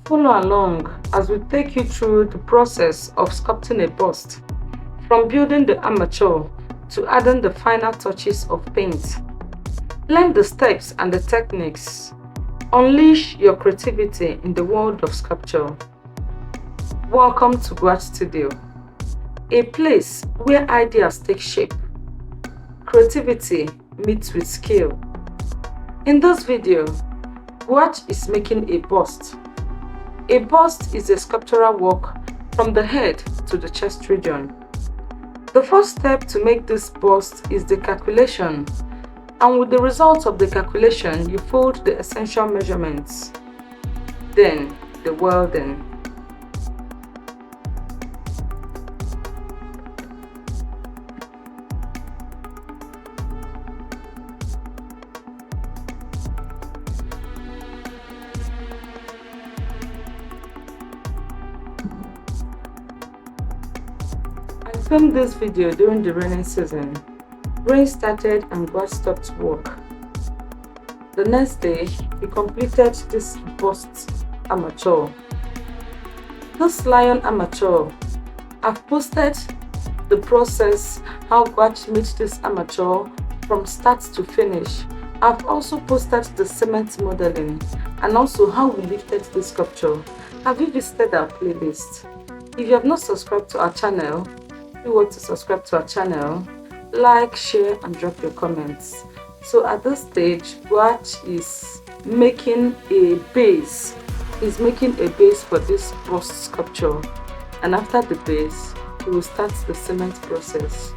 Follow along as we take you through the process of sculpting a bust, from building the armature to adding the final touches of paint. Learn the steps and the techniques. Unleash your creativity in the world of sculpture. Welcome to Guard Studio, a place where ideas take shape, creativity meets with skill. In this video, Guard is making a bust. A bust is a sculptural work from the head to the chest region. The first step to make this bust is the calculation, and with the result of the calculation, you fold the essential measurements. Then, the welding. I filmed this video during the rainy season. Rain started and God stopped work. The next day, he completed this bust armature. This lion armature, I've posted the process how God made this armature from start to finish. I've also posted the cement modeling and also how we lifted this sculpture. Have you visited our playlist? If you have not subscribed to our channel, you want to subscribe to our channel, like, share and drop your comments. So at this stage, Guach is making a base. He's making a base for this bust sculpture, and after the base, he will start the cement process.